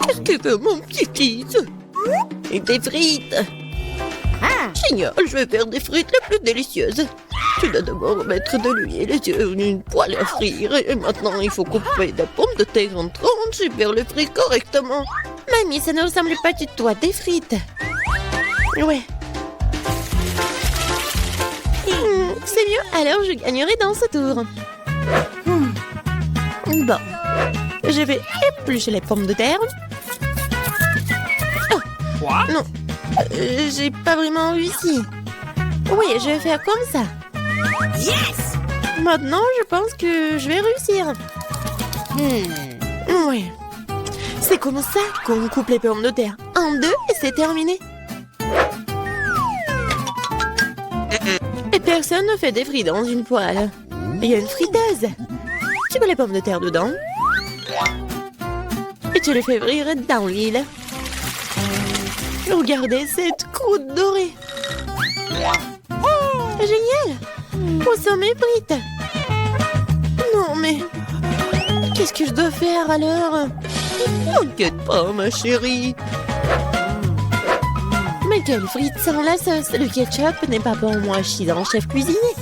Qu'est-ce que veut mon petit? Des frites. Génial, je vais faire des frites les plus délicieuses. Tu dois d'abord mettre de l'huile sur une poêle à frire. Et maintenant, il faut couper des pommes de terre en tranches et faire les frites correctement. Mamie, ça ne ressemble pas du tout à des frites. Ouais. C'est mieux, alors je gagnerai dans ce tour. Bon. Je vais éplucher les pommes de terre. Oh, non. J'ai pas vraiment réussi. Oui, je vais faire comme ça. Yes! Maintenant, je pense que je vais réussir. Oui. C'est comme ça qu'on coupe les pommes de terre. En deux et c'est terminé. Et personne ne fait des frites dans une poêle. Il y a une friteuse. Tu mets les pommes de terre dedans. Et tu les fais frire dans l'huile. Regardez cette croûte dorée. Génial! Où sont mes frites? Non, mais... qu'est-ce que je dois faire alors? T'inquiète pas, ma chérie. Mais quelle frite sans la sauce? Le ketchup n'est pas pour moi, je suis un chef cuisinier.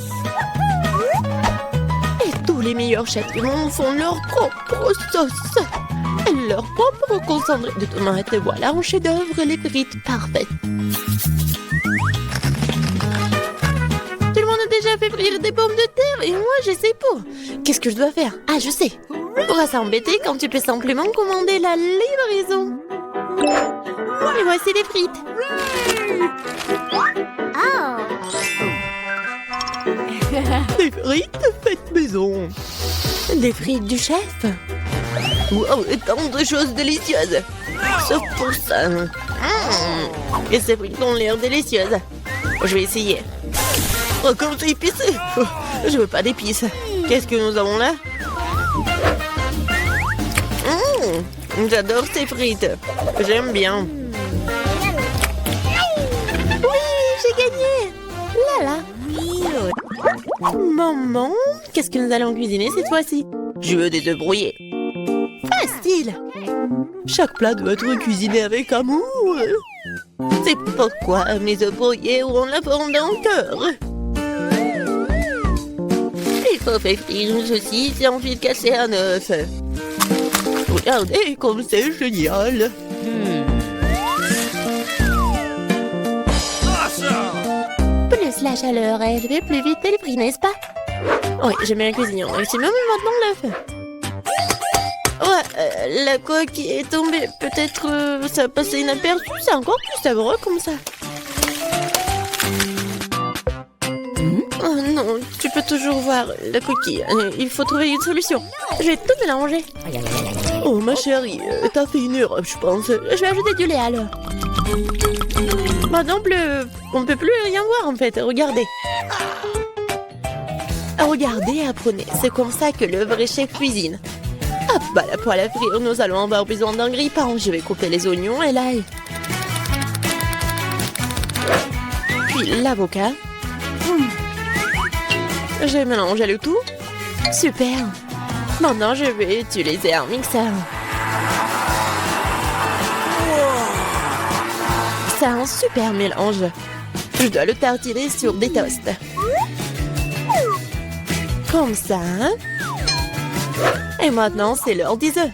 Et tous les meilleurs chefs du monde font leur propre sauce. Leur propre concentré de tomates. Et voilà un chef-d'œuvre, les frites parfaites. Tout le monde a déjà fait frire des pommes de terre et moi je sais pas. Qu'est-ce que je dois faire? Ah, je sais. Pourra s'embêter quand tu peux simplement commander la livraison. Et voici les frites. Des frites faites maison. Des frites du chef. Wow, tant de choses délicieuses. Sauf pour ça. Et ces frites ont l'air délicieuses. Je vais essayer. Oh, comme c'est épicé. Oh, je veux pas d'épices. Qu'est-ce que nous avons là? J'adore ces frites. J'aime bien. Oui, j'ai gagné. Là, là. Maman, qu'est-ce que nous allons cuisiner cette fois-ci? Je veux des œufs brouillés. Facile. Chaque plat doit être cuisiné avec amour. C'est pourquoi mes œufs brouillés auront la forme d'un cœur. Il faut faire frire une saucisse et ensuite casser un œuf. Regardez comme c'est génial. Plus la chaleur élevée, plus vite elle brille, n'est-ce pas? Oui, j'aime bien cuisiner au maximum et maintenant l'œuf. Ouais, la coque est tombée. Peut-être ça a passé inaperçu. C'est encore plus savoureux comme ça. Oh non, tu peux toujours voir la coquille. Il faut trouver une solution. Je vais tout mélanger. Oh ma chérie, t'as fait une erreur, je pense. Je vais ajouter du lait alors. Maintenant, on peut plus rien voir en fait. Regardez. Regardez, apprenez. C'est comme ça que le vrai chef cuisine. Hop, bah la poêle à frire, nous allons avoir besoin d'un grille-pain. Je vais couper les oignons et l'ail. Puis l'avocat. Je mélange le tout. Super. Maintenant, je vais utiliser un mixeur. C'est un super mélange. Je dois le tartiner sur des toasts. Comme ça. Et maintenant, c'est l'heure des œufs.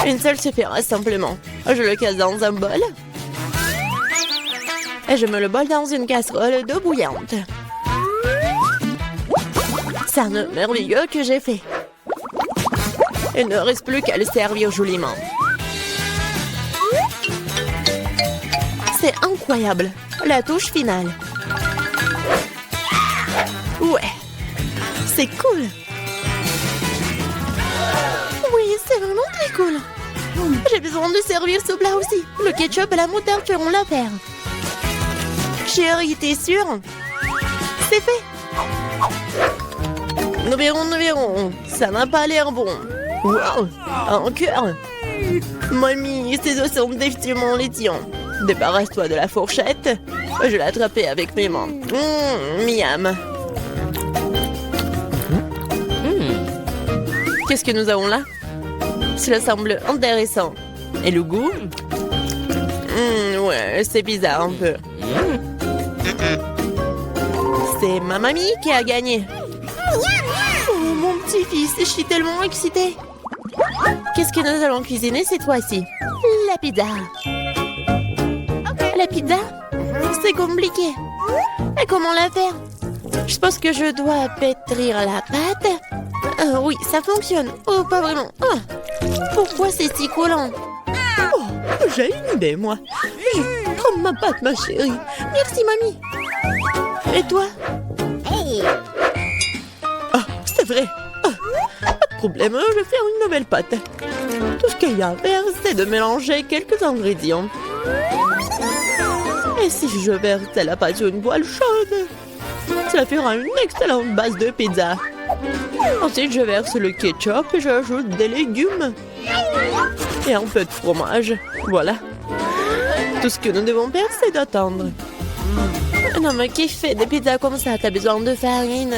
Une seule suffira simplement. Je le casse dans un bol. Et je mets le bol dans une casserole d'eau bouillante. C'est un œuf merveilleux que j'ai fait. Il ne reste plus qu'à le servir joliment. C'est incroyable. La touche finale. Ouais. C'est cool. Oui, c'est vraiment très cool. J'ai besoin de servir ce plat aussi. Le ketchup et la moutarde feront l'affaire. Chérie, t'es sûre? C'est fait. Nous verrons. Ça n'a pas l'air bon. Wow, un cœur. Mamie, ces os sont définitivement les tiens. Débarrasse-toi de la fourchette. Je vais l'attraper avec mes mains. Miam. Qu'est-ce que nous avons là? Cela semble intéressant. Et le goût? Ouais, c'est bizarre un peu. C'est ma mamie qui a gagné. Oh, mon petit-fils, je suis tellement excitée. Qu'est-ce que nous allons cuisiner cette fois-ci? La pizza. La pizza? C'est compliqué. Et comment la faire? Je pense que je dois pétrir la pâte. Oui, ça fonctionne. Oh, pas vraiment. Oh, pourquoi c'est si collant? Oh, j'ai une idée, moi. Prends ma pâte, ma chérie. Merci, mamie. Et toi? Ah, c'est vrai. Ah, pas de problème, je vais faire une nouvelle pâte. Tout ce qu'il y a à faire, c'est de mélanger quelques ingrédients. Et si je verse la pâte sur une poêle chaude, cela fera une excellente base de pizza. Ensuite, je verse le ketchup et j'ajoute des légumes. Et un peu de fromage. Voilà. Tout ce que nous devons faire, c'est d'attendre. Non, mais qui fait des pizzas comme ça? T'as besoin de farine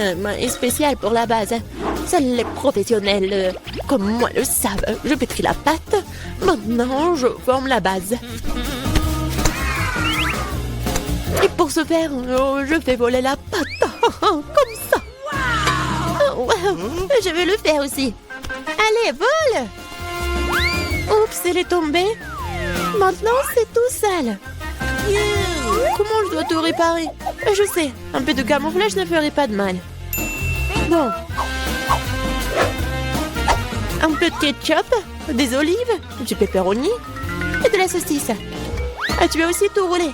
spéciale pour la base. Seuls les professionnels comme moi le savent. Je pétris la pâte. Maintenant, je forme la base. Et pour ce faire, je fais voler la pâte. Comme ça. Oh, wow. Je vais le faire aussi. Allez, vole! Oups, elle est tombée. Maintenant, c'est tout sale. Comment je dois tout réparer? Je sais, un peu de camouflage ne ferait pas de mal. Bon. Un peu de ketchup, des olives, du pepperoni et de la saucisse. Ah, tu as aussi tout roulé.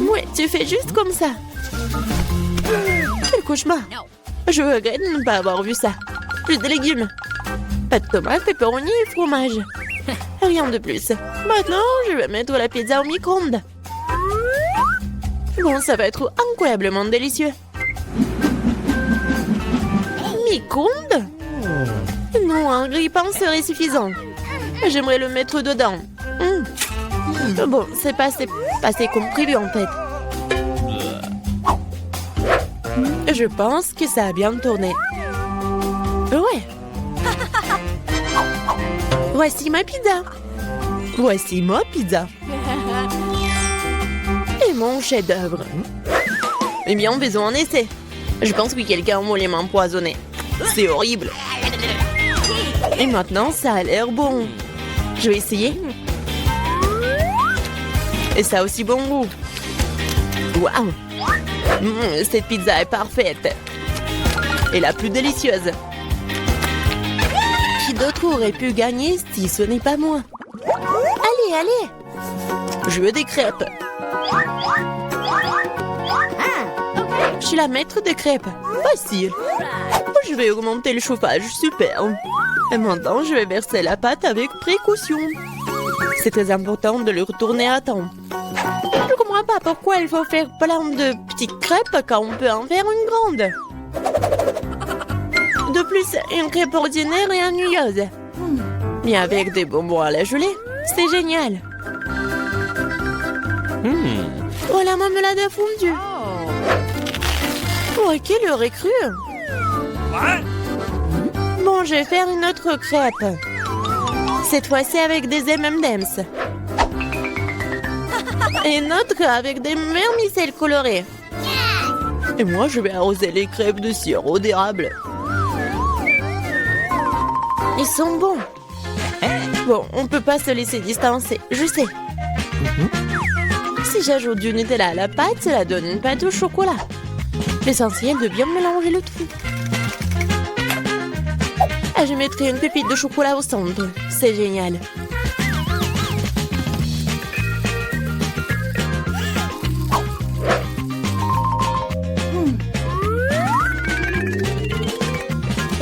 Ouais, tu fais juste comme ça. Quel cauchemar. Je regrette de ne pas avoir vu ça. Plus de légumes. Pas de tomates, pepperoni et fromage. Rien de plus. Maintenant, je vais mettre la pizza au micro-ondes. Bon, ça va être incroyablement délicieux. Micro-ondes? Non, un grille-pain serait suffisant. J'aimerais le mettre dedans. Bon, c'est passé comme prévu en fait. Je pense que ça a bien tourné. Ouais. Voici ma pizza. Voici ma pizza. Et mon chef-d'œuvre. Eh bien, faisons un essai. Je pense que quelqu'un m'a les mains empoisonnées. C'est horrible. Et maintenant, ça a l'air bon. Je vais essayer. Et ça a aussi bon goût. Waouh! Cette pizza est parfaite. Et la plus délicieuse. Qui d'autre aurait pu gagner si ce n'est pas moi? Allez, allez! Je veux des crêpes. Je suis la maître des crêpes. Facile. Je vais augmenter le chauffage. Super. Et maintenant, je vais verser la pâte avec précaution. C'est très important de le retourner à temps. Je ne comprends pas pourquoi il faut faire plein de petites crêpes quand on peut en faire une grande. De plus, une crêpe ordinaire et ennuyeuse. Mais avec des bonbons à la gelée, c'est génial. Oh, la marmelade a fondu. Oh, qui l'aurait cru? Bon, je vais faire une autre crêpe. Cette fois-ci avec des M&M's. Et une autre avec des vermicelles colorées. Et moi, je vais arroser les crêpes de sirop d'érable. Ils sont bons. Bon, on peut pas se laisser distancer, je sais. Si j'ajoute du Nutella à la pâte, cela donne une pâte au chocolat. L'essentiel de bien mélanger le tout. Ah, je mettrai une pépite de chocolat au centre. C'est génial.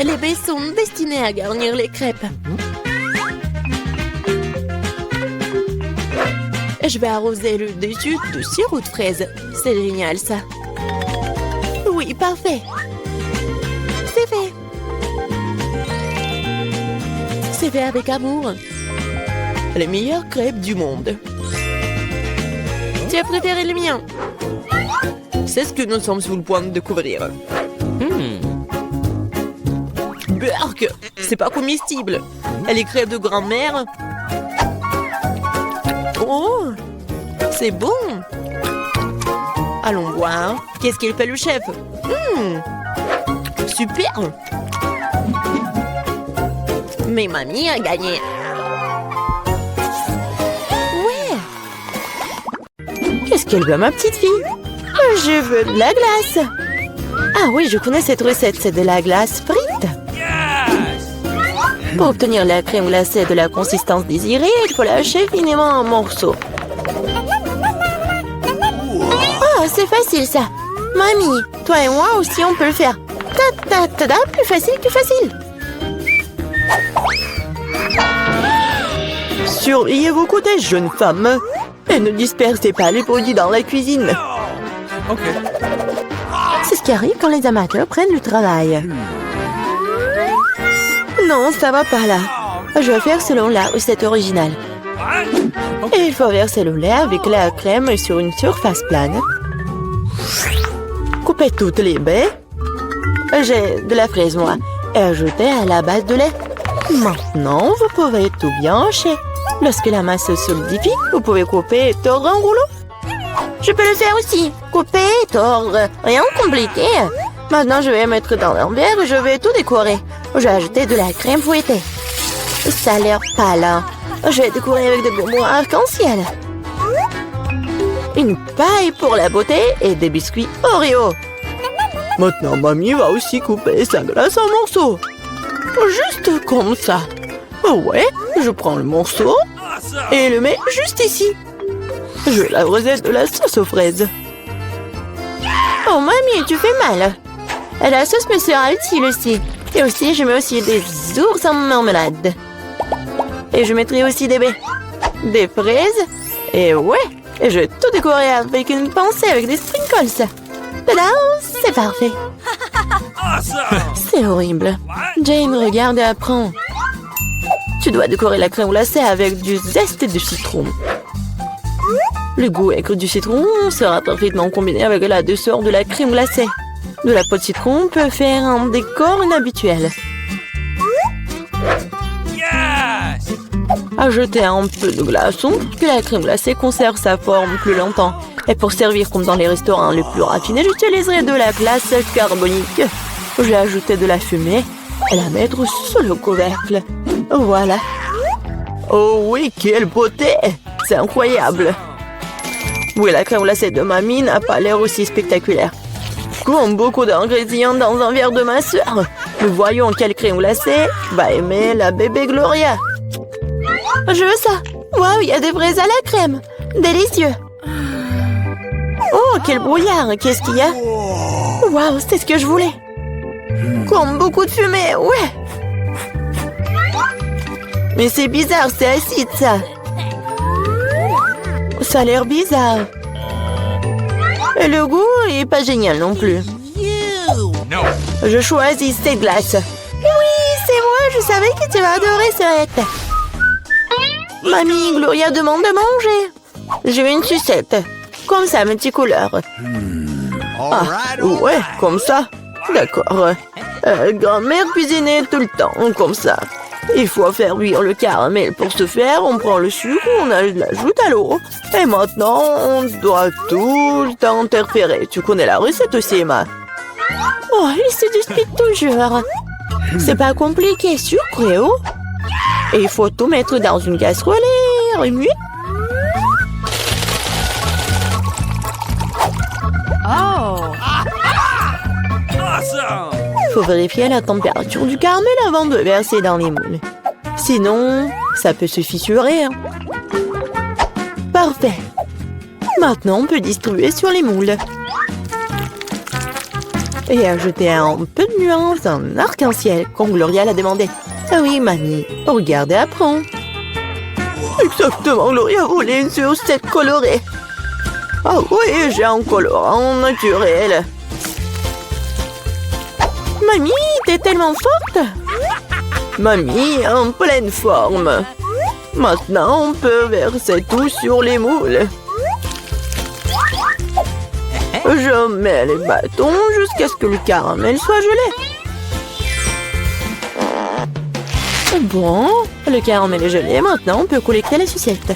Les baies sont destinées à garnir les crêpes. Je vais arroser le dessus de sirop de fraise. C'est génial, ça. Oui, parfait. C'est fait. C'est fait avec amour. Les meilleures crêpes du monde. Tu as préféré le mien? C'est ce que nous sommes sous le point de découvrir. Berk, C'est pas comestible. Elle est crème de grand-mère. Oh, c'est bon. Allons voir. Qu'est-ce qu'il fait le chef? Super. Mais mamie a gagné. Ouais. Qu'est-ce qu'elle veut, ma petite fille? Je veux de la glace. Ah oui, je connais cette recette. C'est de la glace frite. Pour obtenir la crème glacée de la consistance désirée, il faut lâcher finement en morceaux. Oh, c'est facile ça. Mamie, toi et moi aussi on peut le faire. Ta-ta-ta-ta, plus facile que facile. Surveillez vos côtés, jeunes femmes. Et ne dispersez pas les produits dans la cuisine. Ok. C'est ce qui arrive quand les amateurs prennent du travail. Non, ça va pas là. Je vais faire selon la recette originale. Et il faut verser le lait avec la crème sur une surface plane. Coupez toutes les baies. J'ai de la fraise, moi. Et ajoutez à la base de lait. Maintenant, vous pouvez tout bien hacher. Lorsque la masse se solidifie, vous pouvez couper et tordre en rouleau. Je peux le faire aussi. Couper et tordre. Rien de compliqué. Maintenant, je vais mettre dans un verre et je vais tout décorer. Je vais ajouter de la crème fouettée. Ça a l'air pâle, hein. Je vais décorer avec des bonbons arc-en-ciel. Une paille pour la beauté et des biscuits Oreo. Maintenant, mamie va aussi couper sa glace en morceaux. Juste comme ça. Ouais, je prends le morceau et le mets juste ici. Je veux la recette de la sauce aux fraises. Oh, mamie, tu fais mal. Et la sauce me sera utile aussi. Et aussi, je mets aussi des ours en marmelade. Et je mettrai aussi des baies. Des fraises. Et ouais, et je vais tout décorer avec une pensée avec des sprinkles. Tada, c'est parfait. C'est horrible. Jane, regarde et apprends. Tu dois décorer la crème glacée avec du zeste de citron. Le goût aigre du citron sera parfaitement combiné avec la douceur de la crème glacée. De la peau de citron peut faire un décor inhabituel. Ajoutez un peu de glaçon pour que la crème glacée conserve sa forme plus longtemps. Et pour servir comme dans les restaurants les plus raffinés, j'utiliserai de la glace carbonique. Je vais ajouter de la fumée et la mettre sous le couvercle. Voilà. Oh oui, quelle beauté! C'est incroyable. Oui, la crème glacée de mamie n'a pas l'air aussi spectaculaire. Comme beaucoup d'ingrédients dans un verre de ma soeur. Nous voyons quelle crème glacée va aimer la bébé Gloria. Je veux ça. Waouh, il y a des fraises à la crème. Délicieux. Oh, quel brouillard. Qu'est-ce qu'il y a? Waouh, c'est ce que je voulais. Comme beaucoup de fumée, ouais. Mais c'est bizarre, c'est acide, ça. Ça a l'air bizarre. Et le goût est pas génial non plus. Je choisis cette glace. Oui, c'est moi, je savais que tu vas adorer cette. Mamie, Gloria demande de manger. Je veux une sucette. Comme ça, mes petites couleurs. Ah, ouais, comme ça. D'accord. Grand-mère cuisinait tout le temps, comme ça. Il faut faire cuire le caramel. Pour ce faire, on prend le sucre, on l'ajoute à l'eau. Et maintenant, on doit tout le temps interférer. Tu connais la recette aussi, Emma? Oh, il se dispute toujours. C'est pas compliqué, sucre et eau. Et il faut tout mettre dans une casserole et remuer. Oh! Il faut vérifier la température du caramel avant de verser dans les moules. Sinon, ça peut se fissurer. Hein. Parfait. Maintenant, on peut distribuer sur les moules. Et ajouter un peu de nuance en arc-en-ciel, comme Gloria l'a demandé. Ah oui, mamie, regarde et apprends. Exactement, Gloria voulait une sucette colorée. Ah oui, j'ai un colorant naturel. Mamie, t'es tellement forte. Mamie, en pleine forme. Maintenant, on peut verser tout sur les moules. Je mets les bâtons jusqu'à ce que le caramel soit gelé. Bon, le caramel est gelé. Maintenant, on peut collecter la sucette.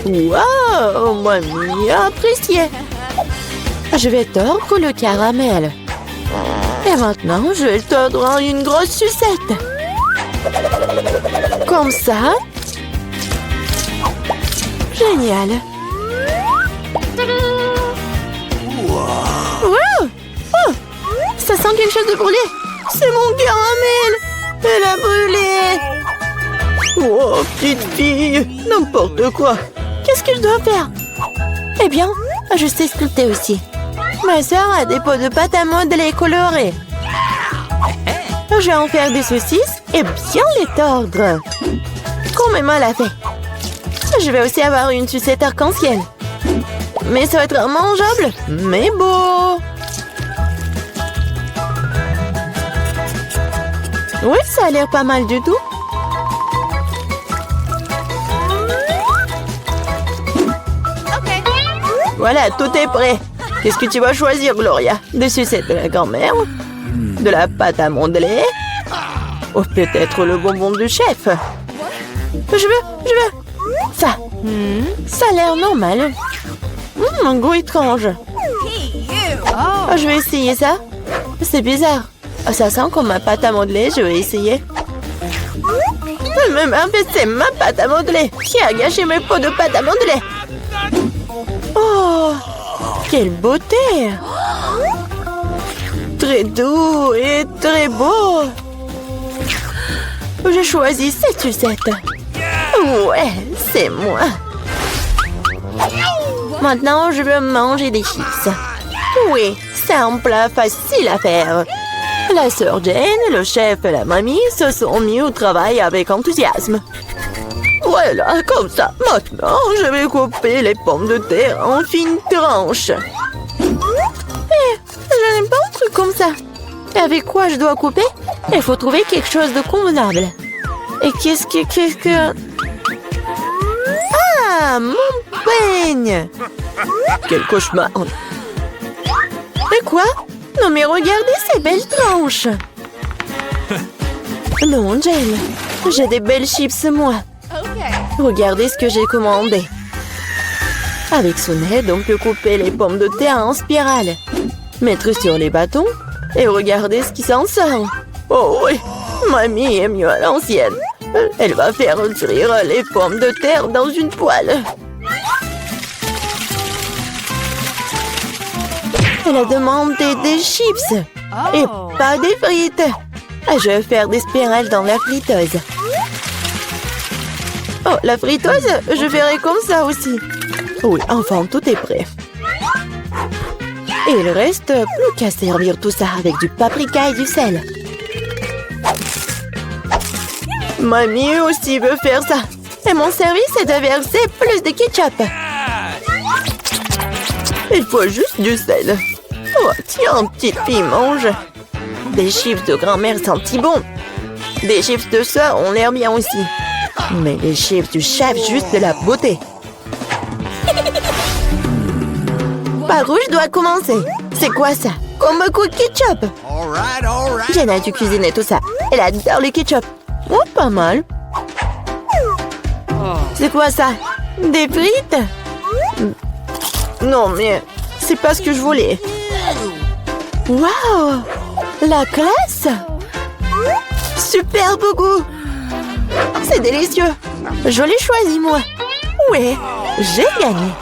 Wow, mamie a apprécié. Je vais tordre le caramel. Et maintenant, je vais le tordre en une grosse sucette. Comme ça. Génial. Wow. Oh, ça sent quelque chose de brûlé. C'est mon caramel. Elle a brûlé. Oh, petite fille. N'importe quoi. Qu'est-ce que je dois faire? Eh bien, je sais sculpter aussi. Ma sœur a des pots de pâte à modeler colorés. Je vais en faire des saucisses et bien les tordre. Comme maman l'a fait. Je vais aussi avoir une sucette arc-en-ciel. Mais ça va être mangeable, mais beau. Oui, ça a l'air pas mal du tout. Voilà, tout est prêt. Qu'est-ce que tu vas choisir, Gloria? Des sucettes de la grand-mère? De la pâte à modeler? Ou peut-être le bonbon du chef? Je veux. Ça. Ça a l'air normal. Un goût étrange. Oh, je vais essayer ça. C'est bizarre. Oh, ça sent comme ma pâte à modeler. Je vais essayer. Mais en fait, c'est ma pâte à modeler. Qui a gâché mes pots de pâte à modeler? Oh, quelle beauté! Très doux et très beau. J'ai choisi cette sucette. Ouais, c'est moi. Maintenant, je veux manger des chips. Oui, c'est un plat facile à faire. La sœur Jane, le chef et la mamie se sont mis au travail avec enthousiasme. Voilà, comme ça. Maintenant, je vais couper les pommes de terre en fines tranches. Je n'aime pas un truc comme ça. Et avec quoi je dois couper? Il faut trouver quelque chose de convenable. Et qu'est-ce que... Ah, mon peigne! Quel cauchemar! Mais quoi? Non mais regardez ces belles tranches! Non, Jane, j'ai des belles chips moi. Regardez ce que j'ai commandé. Avec son aide, on peut couper les pommes de terre en spirale, mettre sur les bâtons et regardez ce qui s'en sort. Oh oui, mamie est mieux à l'ancienne. Elle va faire cuire les pommes de terre dans une poêle. Elle a demandé des chips et pas des frites. Je vais faire des spirales dans la friteuse. Oh, la friteuse, je ferai comme ça aussi. Oui, enfin, tout est prêt. Et il reste plus qu'à servir tout ça avec du paprika et du sel. Mamie aussi veut faire ça. Et mon service est de verser plus de ketchup. Il faut juste du sel. Oh, tiens, petite fille, mange. Des chips de grand-mère sentent si bon. Des chips de sœur ont l'air bien aussi. Mais les chips du chef, juste de la beauté. Par où je dois commencer? C'est quoi ça? Comme beaucoup de ketchup. Jen a dû cuisiner tout ça. Elle adore le ketchup. Oh, pas mal. C'est quoi ça? Des frites? Non, mais c'est pas ce que je voulais. Waouh! La classe! Super beau goût! C'est délicieux! Je l'ai choisi, moi! Ouais, j'ai gagné!